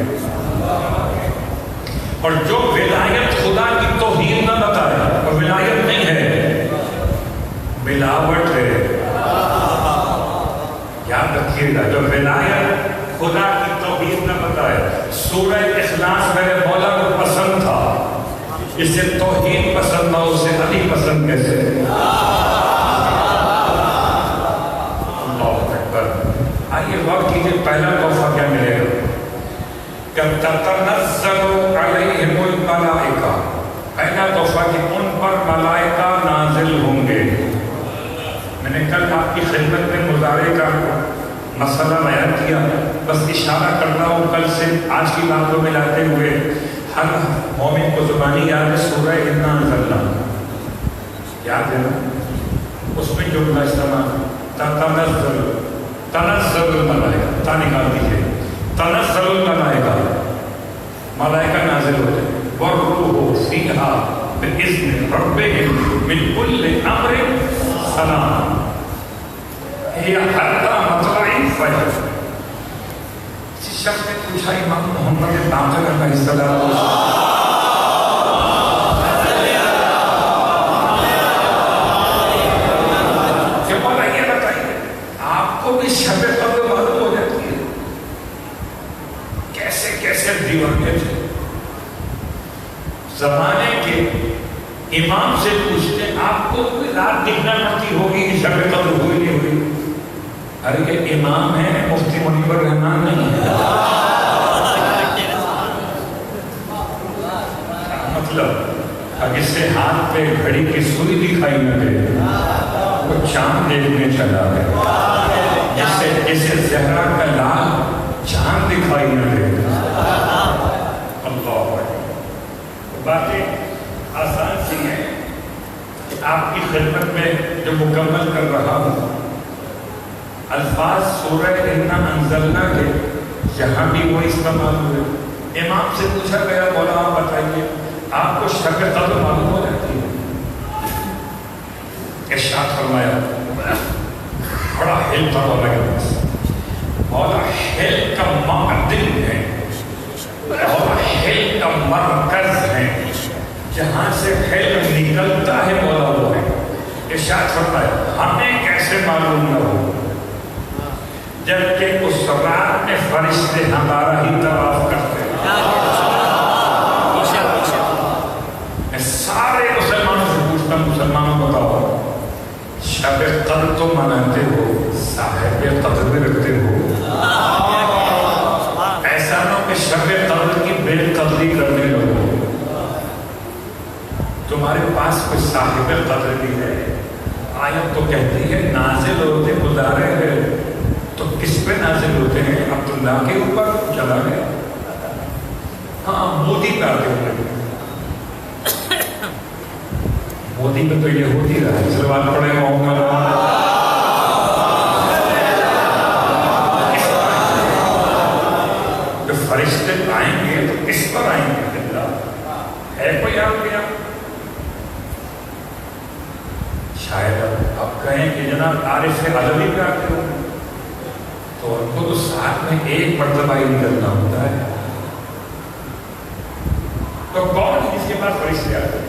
اور جو ولایت خدا کی توحید نہ بتائے اور ولایت نہیں ہے, ملاوٹ ہے. یاد رکھیے گا, جو ولایت خدا کی توحید نہ بتائے. سورہ اخلاص میرے مولا کو پسند تھا, اسے توحید پسند نہ اسے علی پسند کیسے؟ اللہ آپ کی خدمت میں مظاہرے کا مسئلہ بیان کیا، بس اشارہ کرتا ہوں کل سے آج کی باتوں میں لاتے ہوئے ہر مومن کو زبانی یاد ہے سورہ انا انزلنا، یاد ہے نا؟ اس میں جو بلا استعمال تنزل الملائکہ، تا نکال دیجیے، تنزل الملائکہ، ملائکہ نازل ہوتے ہیں، والروح فیہا بِإِذْنِ رَبِّهِمْ مِنْ كُلِّ أَمْرٍ سَلَامٌ هِيَ حَتَّى مَطْلَعِ الْفَجْرِ۔ کسی شخص نے پوچھا امام محمد باقر علیہ السلام کہ مولا یہ بتائیے آپ کو بھی شب قدر معلوم ہو جاتی ہے؟ کیسے کیسے دیوانے تھے زمانے کے امام سے پوچھتے ہیں آپ کو کوئی رات دکھنا پڑتی ہوگی کہ شب قدر ہوئی نہیں ہوئی؟ ارے یہ امام ہے، مفتی منیب الرحمان نہیں ہے۔ مطلب اگر سے ہاتھ پہ گھڑی کی سوئی دکھائی نہ دے وہ چاند دیکھنے چلا گیا، جسے زہرا کا لال چاند دکھائی نہ دے۔ اللہ باتیں آسان سی ہیں، آپ کی خدمت میں جو مکمل کر رہا ہوں الفاظ سورہ انا انزلنا کے جہاں بھی وہ استعمال ہوئے۔ امام سے پوچھا گیا مولا آپ بتائیے آپ کو شب قدر معلوم ہو جاتی ہے؟ ارشاد فرمایا بڑا ہل کا مولا ہل کا معدن ہے اور ہل کا مرکز ہے، جہاں سے ہل نکلتا ہے مولا وہ ہے۔ ارشاد فرمایا ہمیں کیسے معلوم نہ ہو جبکہ اس رات میں فرشتے ہمارا ہی طواف کرتے ہیں۔ میں سارے مسلمانوں سے پوچھتا ہوں، مسلمانوں بتاؤ شب قدر تو مناتے ہو، صاحب قدر بھی رکھتے ہو؟ ایسا نہ کہ شب قدر کی بے قدری کرنے لگو۔ تمہارے پاس کوئی صاحب قدر بھی ہے؟ آیت تو کہتی ہے نازل ہوتے گزارے ہیں، تو کس پہ نازل ہوتے ہیں؟ عبداللہ کے اوپر چلا گیا، ہاں مودی پہ آتے ہوئے، مودی پہ تو یہ ہوتی رہا ہے، سلوات پڑھے محمد جو فرشتے آئیں گے تو کس پر آئیں گے؟ اللہ ہے کوئی آپ کے یہاں؟ شاید آپ کہیں کہ جناب عارف ادبی پہ آتے ہو تو ان کو تو ساتھ میں ایک مرتبہ ہی نکلنا ہوتا ہے، تو کون اس کے پاس فرشتے آتے ہیں؟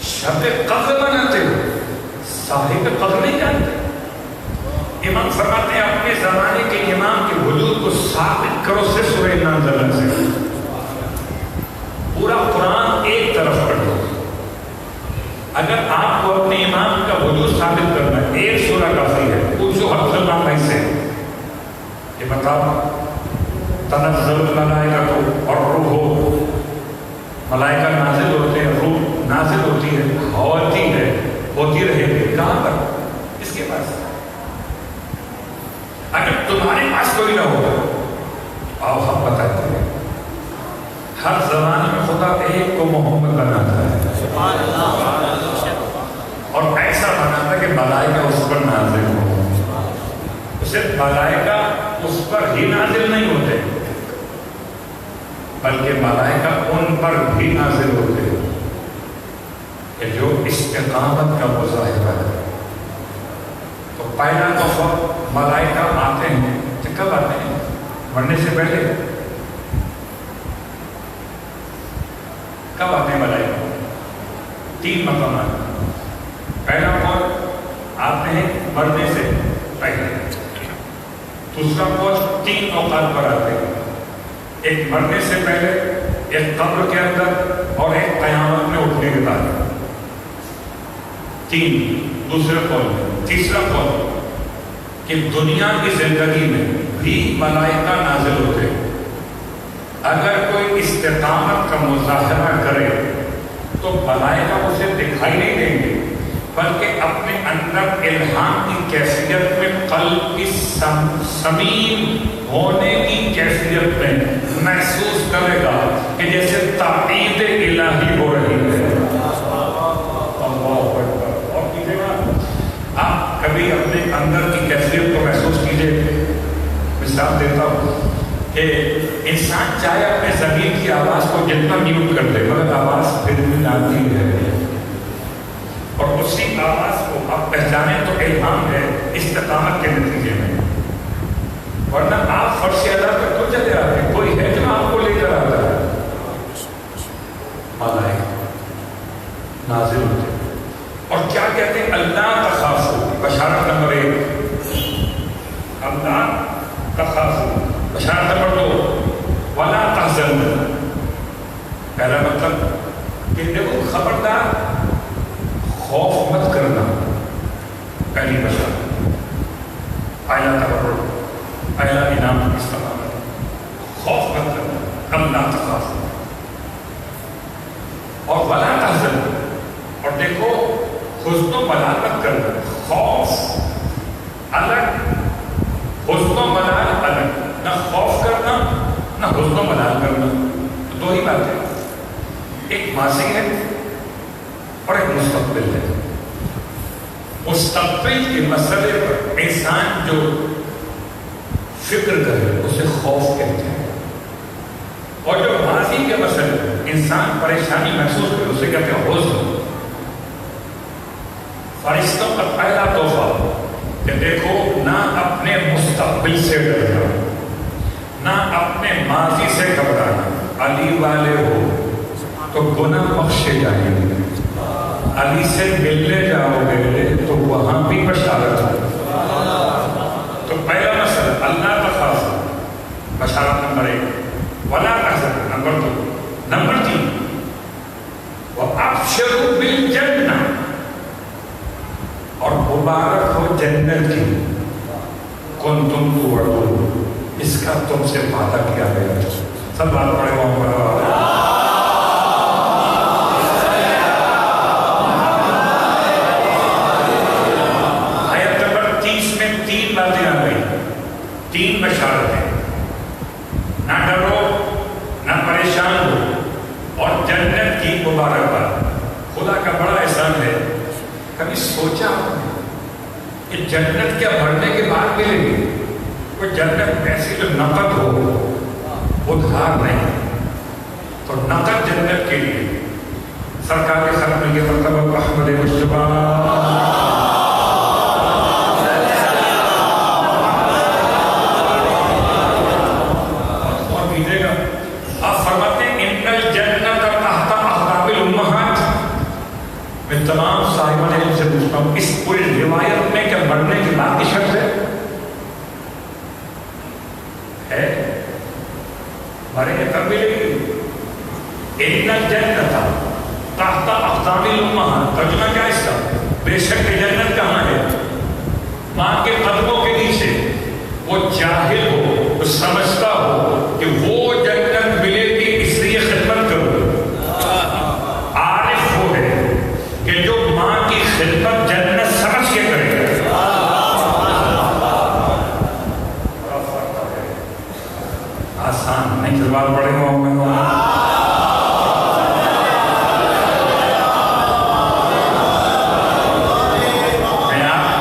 شب قدر مناتے ہو، صاحب قدر نہیں جانتے؟ امام فرماتے ہیں اپنے زمانے کے امام کے وجود کو ثابت کرو سے سورہ انا انزلنا سے پورا قرآن ایک طرف پڑھ دو۔ اگر آپ کو اپنے امام کا وجود ثابت کرنا ہے ایک سورہ کافی ہے، پوچھو ہر مسلمان بھائی سے یہ بتاؤ تنزل الملائکہ اور روح، ملائکہ نازل ہوتے ہیں، روح نازل ہوتی ہے، ہوتی ہے، ہوتی رہے گی، کہاں پر؟ اس کے پاس۔ اگر تمہارے پاس کوئی نہ ہوگا آؤ ہم بتاتے ہیں، ہر زمانے میں خدا ایک کو محمد بناتا ہے اور ایسا بناتا ہے کہ ملائکہ اس پر نازل ہو۔ صرف ملائکہ اس پر ہی نازل نہیں ہوتے بلکہ ملائکہ ان پر بھی نازل ہوتے ہیں کہ جو استقامت کا مظاہرہ ہے۔ تو پہلا دفعہ ملائکہ آتے ہیں کہ کب آتے ہیں؟ مرنے سے پہلے۔ کب آتے ہیں ملائکہ؟ 3 مقامات۔ پہلا قول آتے ہیں مرنے سے پہلے، دوسرا فوج 3 اوقات پر آتے ہیں، ایک مرنے سے پہلے، ایک قبر کے اندر اور ایک قیامت میں اٹھنے کے بعد۔ 3 دوسرے قول میں۔ تیسرا قول کہ دنیا کی زندگی میں بھی ملائکہ نازل ہوتے ہیں، اگر کوئی استقامت کا مظاہرہ کرے تو ملائکہ اسے دکھائی نہیں دیں گے بلکہ اپنے اندر الہام کی کیفیت میں قلب کی سمیم ہونے کی کیفیت میں محسوس کرے گا کہ جیسے تائید الہی ہو رہی ہے. اور کیجیے گا آپ کبھی اپنے اندر کی کیفیت کو محسوس کیجیے. مثال دیتا ہوں کہ انسان چاہے اپنے زمین کی آواز کو جتنا میوٹ کر دے مگر آواز پھر بھی آتی ہے، اور اسی آواز کو آپ پہچانیں تو الہام ہے استقامت کے نتیجے میں. ورنہ آپ فرش اعلیٰ تک تو چلے آتے ہیں، کوئی ہے جو آپ کو لے کر آتا ہے. ملائکہ نازل ہوتے اور کیا کہتے ہیں؟ اللہ تخافوا. بشارت نمبر 1 اللہ تخافوا. بشارت نمبر 2 ولا تحزنوا. پہلا مطلب کہ دیکھو خبردار خوف مت کرنا، پہلی بشارت. پہلا تبرک، پہلا انعام استقامت. خوف مت کرنا، اللہ تخافوا. اور ولا تحزنوا، اور دیکھو حزن و ملال مت کرنا. خوف الگ، حزن و ملال الگ. نہ خوف کرنا نہ حزن و ملال کرنا، تو دو ہی باتیں، ایک ماضی ہے اور ایک مستقبل ہے. مستقبل کے مسئلے پر انسان جو فکر کرے اسے خوف کہتے ہیں، اور جو ماضی کے مسئلے پر انسان پریشانی محسوس کرے اسے کہتے ہیں حزن. فرشتوں کا پہلا تحفہ کہ دیکھو نہ اپنے مستقبل سے ڈرنا نہ اپنے ماضی سے گھبرانا. علی والے ہو تو گناہ بخشے جائیں گے، علی سے ملنے جاؤ گے تو وہاں بھی بشارت ہے. تو پہلا مسئلہ اللہ تخافوا، بشارت نمبر 1. ولا تحزنوا نمبر 2. نمبر 3 وابشروا بالجنہ، اور مبارک ہو جنت کی. کنتم توعدون، اس کا تم سے وعدہ کیا گیا. سب بات پڑھے وہاں آیت نمبر 30 میں 3 باتیں آ گئی، 3 بشارتیں. نہ ڈرو نہ پریشان ہو اور جنت کی مبارکباد. خدا کا بڑا احسان ہے. کبھی سوچا کہ جنت کیا مرنے کے بعد ملے گی؟ کوئی جنت ایسی جو نقد ہو، ادھار نہیں. تو نقد جنت کے لیے سرکار کے خط میں یہ مرتبہ احمد مصطفیٰ اور کیجیے گا. آپ فرماتے ہیں ان الجنت تحت اقدام الامہات. میں تمام صاحبان علم سے پوچھتا ہوں اس پوری روایت میں کیا مرنے کی بات کی شرط ہے؟ مرے گے تب ملے گی. ان الجنت تحت اقدام الامہات. ترجمہ کیا اس کا؟ بے شک جنت کہاں ہے؟ ماں کے قدموں کے نیچے. وہ جاہل ہو، وہ سمجھتا ہو کہ وہ جنت ملے گی اس لیے خدمت کرو. عارف وہ ہے کہ جو ماں کی خدمت جنت سمجھ کے کرے. آسان نہیں، جواب پڑے گا. میں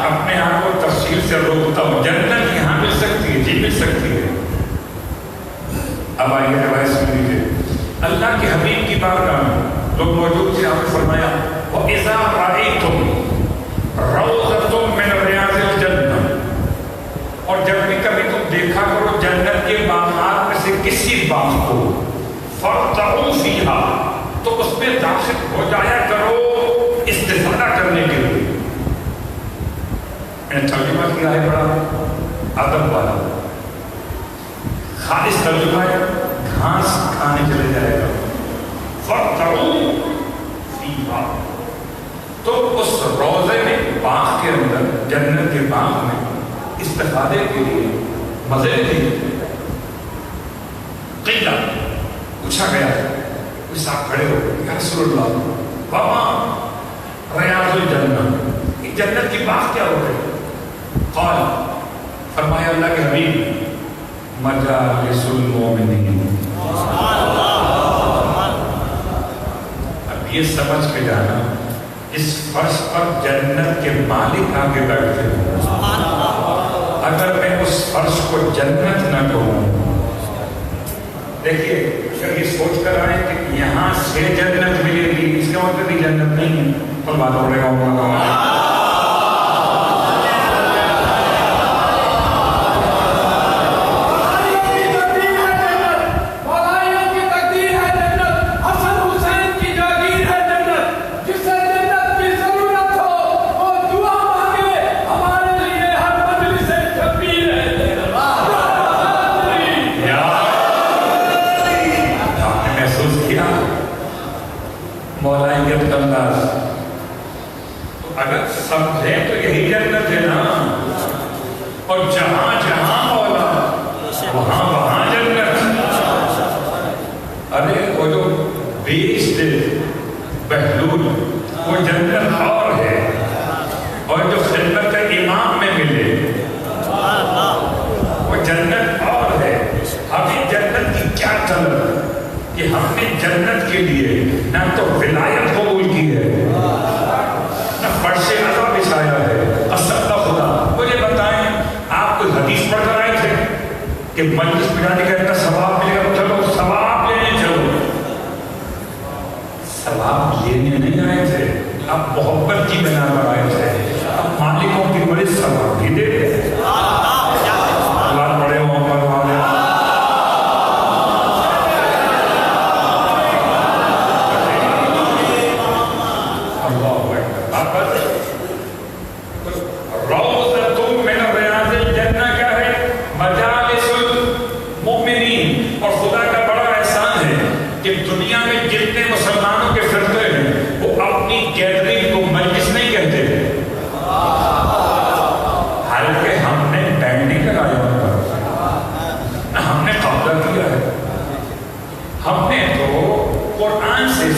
اپنے آپ کو تفصیل سے روکتا ہوں. جنت یہاں مل سکتی ہے، جی مل سکتی ہے. اب آئیے روایت سن لیجیے. اللہ کے حبیب کی بارگاہ میں لوگ موجود تھے. آپ نے فرمایا وَإِذَا رَأَيْتُمْ رَوْضَةٌ مِّن رِيَاضِ الْجَنَّةِ، اور جب بھی کبھی تم دیکھا کرو جنت کے باغات میں سے کسی باغ کو، فَارْتَعُوا فِيهَا، تو اس میں داخل ہو جایا کرو استفادہ کرنے کے لیے. میں نے ترجمہ کیا ہے بڑا ادب والا. خالص ترجمہ ہے گھاس کھانے چلے جائے گا. فَارْتَعُوا فِيهَا، تو اس روضے میں باغ کے اندر جنت کے باغ میں استفادے کے لیے مزے لیے. قیل، پوچھا گیا، کوئی صاحب کھڑے ہو یا رسول اللہ وما ریاض الجنہ، یہ جنت کی بات کیا ہوتے ہیں؟ قال فرمایا اللہ کے حبیب مجالس المومنین. اب یہ سمجھ کے جانا اس فرش پر جنت کے مالک آگے بیٹھتے ہیں. اگر میں اس فرش کو جنت نہ کہوں، دیکھیے اگر یہ سوچ کر آئے کہ یہاں سے جنت ملے گی، اس کا مطلب بھی جنت نہیں ہے. تو بات ہو رہے گا مولائیت کا انداز. اگر سمجھیں تو یہی جنت ہے نا، اور جہاں جہاں مولا وہاں وہاں جنت. ارے وہ جو 20 دن بہلول وہ جنت اور ہے، اور جو خدمت امام میں ملے وہ جنت اور ہے. ہمیں جنت کی کیا طلب کہ ہم نے جنت کے لیے نہ تو ولایت قبول کی ہے، نہ فرش عزا بچھایا ہے. قسم کا خدا مجھے بتائیں، آپ کوئی حدیث پڑھ کر آئے تھے کہ مجلس میں جانے کا اتنا ثواب ملے گا؟ چلو ثواب لینے چلو. ثواب لینے نہیں آئے تھے، آپ محبت کی بنا پر آئے تھے. اب مالکوں کی بڑی ثواب بھی دے دے. اللہ بڑے محمد والے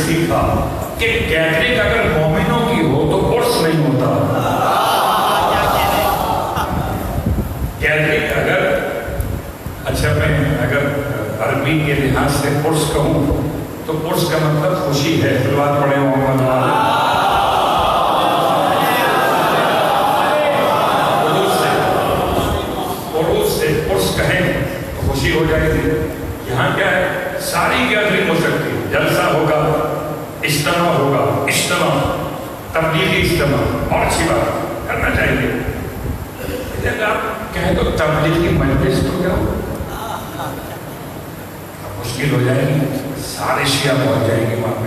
سیکھا کہ گیدرنگ اگر مومنوں کی ہو تو عرس نہیں ہوتا. گیدرنگ اگر اچھا میں اگر عربی کے لحاظ سے عرس کہوں تو عرس کا مطلب خوشی ہے. فلوات پڑے محمد والے عروس سے عرس کہیں تو خوشی ہو جائے گی. یہاں کیا ہے؟ ساری گیدرنگ ہو سکتی ہے، جلسہ ہوگا، اجتماع ہوگا، اجتماع تبلیغی اجتماع، اور اچھی بات کرنا چاہیے. اگر آپ کہیں تو تبلیغی مجلس تو کیا ہو مشکل ہو جائے گی، سارے شیعہ پہنچ جائیں گے وہاں پہ.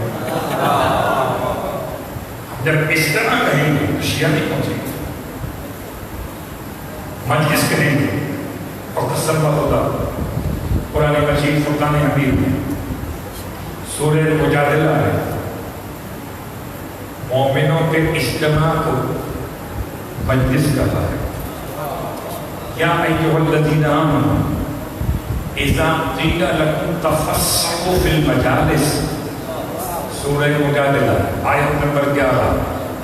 جب اجتماع کہیں گے تو شیعہ نہیں پہنچیں گے. مجلس کہیں گے اور قسم ہوگا. قرآن مجید فرقان حمید میں سورہ مجادلہ ہے، مومنوں کے اجتماع کو مجلس کہا ہے. یا ایھا الذین آمنوا اذا قیل لکم تفسحوا فی المجالس. سورہ مجادلہ آیت نمبر 11.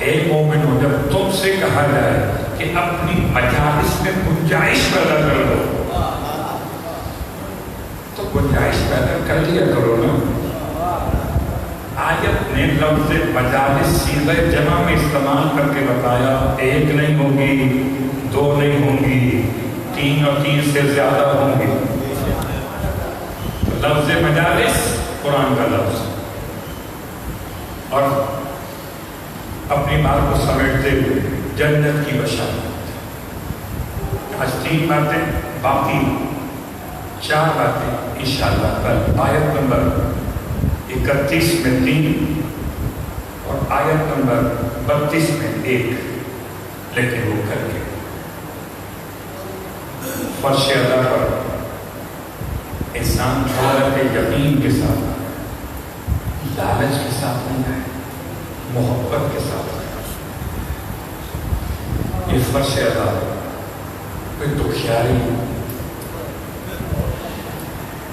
اے مومنوں، جب تم سے کہا جائے کہ اپنی مجالس میں گنجائش پیدا کر لو تو گنجائش پیدا کر لیا کرو نا. آیت نے لفظ مجالس صیغہ جمع میں استعمال کر کے بتایا. ایک نہیں ہوگی، دو نہیں ہوں گی، 3 اور 3 سے زیادہ ہوں گی. لفظ مجالس قرآن کا لفظ، اور اپنی بات کو سمیٹتے ہوئے جنت کی بشارت. آج 3 باتیں، باقی 4 باتیں انشاءاللہ کل. آیت نمبر 31 میں 3 اور آیت نمبر 32 میں 1، لیکن وہ کر کے فرش عزا پر انسان حالت یقین کے ساتھ، لالچ کے ساتھ نہیں ہے، محبت کے ساتھ ہے. یہ فرش عزا کوئی دکھیاری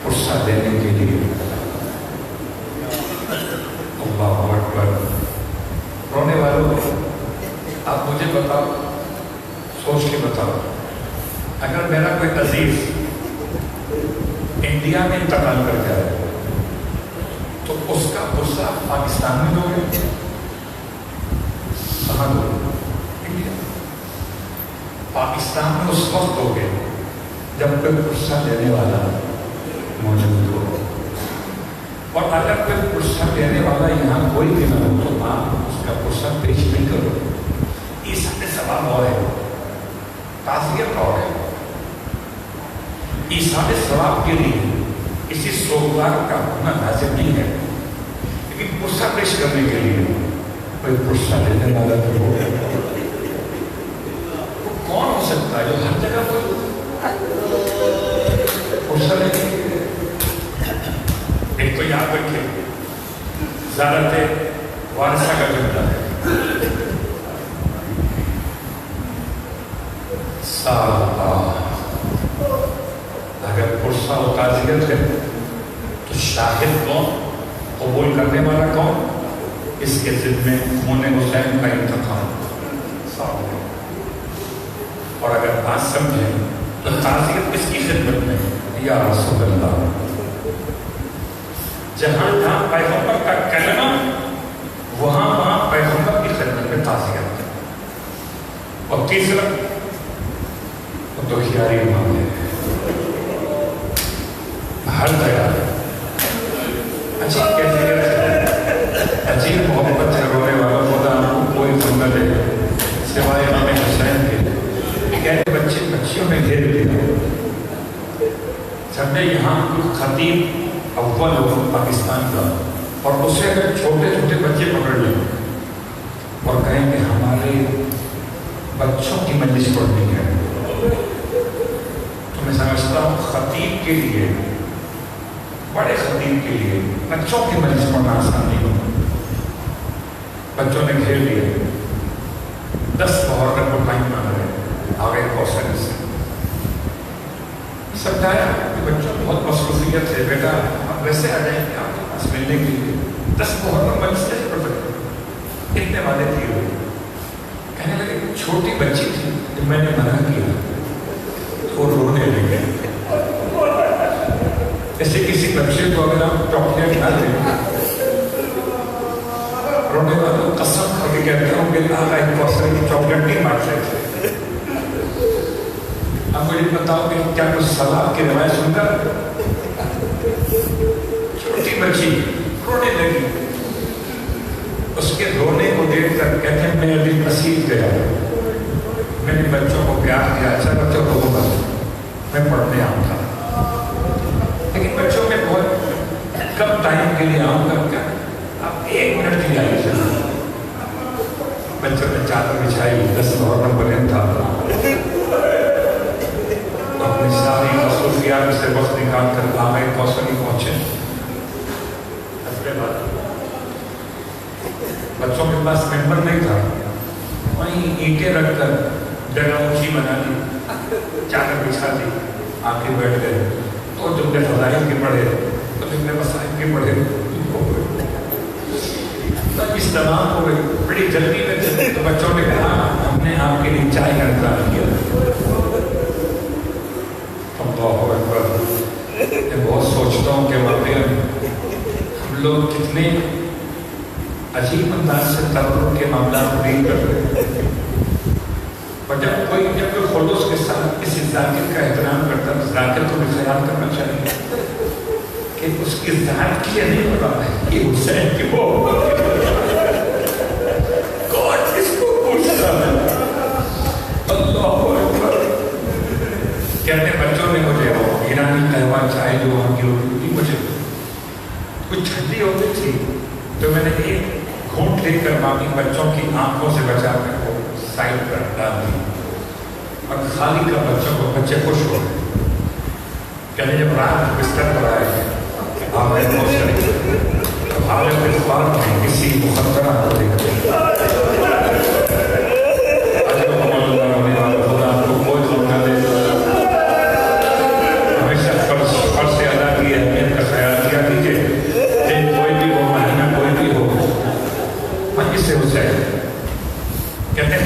پرسہ دینے کے لیے. اللہ اکبر. رونے والوں آپ مجھے بتاؤ، سوچ کے بتاؤ، اگر میرا کوئی عزیز انڈیا میں انتقال کر جائے تو اس کا غصہ پاکستان میں دو گے؟ کہاں دو گے؟ انڈیا۔ پاکستان میں اس وقت دو گے جب کوئی غصہ لینے والا موجود ہو، اور اگر کوئی غصہ لینے والا یہاں کوئی بھی نہ ہو تو آپ اس کا غصہ پیش نہیں کرو۔ یہ سارے سوال اور ہے، تعزیت اور ہے۔ ایسا ثواب کے لیے کسی سوگوار کا ہونا لازم نہیں ہے، لیکن غصہ پیش کرنے کے لیے کوئی غصہ لینے والا تو ہو۔ وہ کون ہو سکتا ہے جو ہر جگہ کوئی غصہ لینے کے لیے؟ ایک تو یاد رکھے، زیادت وارثہ کا جملہ ہے، اگر غصہ و تعزیت ہے تو شاہد کون، قبول کرنے والا کون؟ اس کے ذمے خون حسین کا انتقام صاحب ہے۔ اور اگر بات سمجھیں تو تعزیت کس کی خدمت میں؟ یا رسول اللہ، جہاں تھا پیغمبر کا کلمہ وہاں پیغمبر کی خدمت میں تعزیت ہے۔ اور تیسرا وہ دکھیاری معاملے ہے، ہر جگہ عجیب کیفیت ہے، عجیب محبت ہے رونے والا۔ خدا آپ کو کوئی غم نہ دے سوائے امام حسین کے۔ کہتے بچے بچیوں نے گھیر لیا، جب میں یہاں کوئی خطیب اول ہو پاکستان کا اور اسے اگر چھوٹے چھوٹے بچے پکڑ لیں اور کہیں کہ ہمارے بچوں کی مجلس پڑھنی ہے، تو میں سمجھتا ہوں خطیب کے لیے، بڑے خطیب کے لیے بچوں کی مجلس پڑھنا آسان نہیں ہوگا۔ بچوں نے گھیر لیے، 10 محرم کو ٹائم مانگ رہے آگے کوشن سے سمجھایا کہ بچوں بہت مصروفیت ہے، بیٹا آپ ویسے آ جائیں گے آپ کے پاس ملنے کے لیے، 10 محرم مجلس کیسے پڑھ سکتے؟ اتنے والے تھے ہوئے، کہنے لگے چھوٹی بچی تھی جب میں نے منع کیا تو وہ رونے لگے۔ ایسے کسی بچے کو اگر آپ چاکلیٹ نہ دیں، رونے والوں قسم کھا کے کہتے ہوں کہ آقا ایک کوثر کی چاکلیٹ نہیں بانٹ رہے تھے۔ آپ مجھے بتاؤ کہ کیا کچھ سوال کی روایت سن کر چھوٹی بچی رونے لگی، اس کے رونے کو دیکھ کر کہتے ہیں میں ابھی مسیح گیا، میں نے بچوں کو پیار دیا، اچھا بچوں کو ہوگا میں پڑھنے آؤں گا، لیکن بچوں میں بہت کم ٹائم کے لیے آؤں گا، کیا آپ 1 منٹ کے لیے آئیے چلو۔ بچوں نے چادر بچھائی، 10 محرم بلند تھا، اپنی ساری مصروفیات سے وقت نکال کر آقا کوثر ہی پہنچے۔ بچوں کے پاس ممبر نہیں تھا، وہیں اینٹیں رکھ کر جگہ اونچی بنا دی، چادر بچھا دی، آ کے بیٹھ گئے۔ تو جملے فضائل کے پڑھے، تو جملے مسائل کے پڑھے، اس تمام ہو گئی بڑی جلدی میں تھے۔ تو بچوں نے کہا ہم نے آپ کے لیے چائے کا انتظام کیا۔ اللہ اکبر، میں بہت سوچتا ہوں کہ واقعی ہم لوگ کتنے عجیب انداز سے تبرک کے معاملات کو نہیں کر رہے، اور جب کوئی خلوص کے ساتھ کسی ذاکر کا احترام کرتا ہے، ذاکر کو بھی خیال کرنا چاہیے کہ اس کی ذات کی نہیں ہو رہا ہے کہ حسین کی وہ کون اس کو پوچھ رہا ہے۔ اللہ اکبر، کہتے بچوں نے مجھے وہ ایرانی قہوہ چائے جو وہاں کی ہوتی تھی مجھے کچھ ٹھنڈی ہوتی تھی، تو میں نے ایک گھونٹ لے کر باقی بچوں کی آنکھوں سے بچا کر وہ سائڈ پر ڈال دی، اور خالی کا بچوں کو بچے خوش ہو گئے۔ کہتے جب رات بستر پر آئے آپ نے تو حالت اخبار میں کسی مخدرہ کو دیکھتے خدا آپ کو کوئی غم نہ دے، ہمیشہ فرض سے ادا کی اہمیت کا خیال کیا کیجیے، دن کوئی بھی ہو، مہینہ کوئی بھی ہو، مجلس سے حسین کہتے ہیں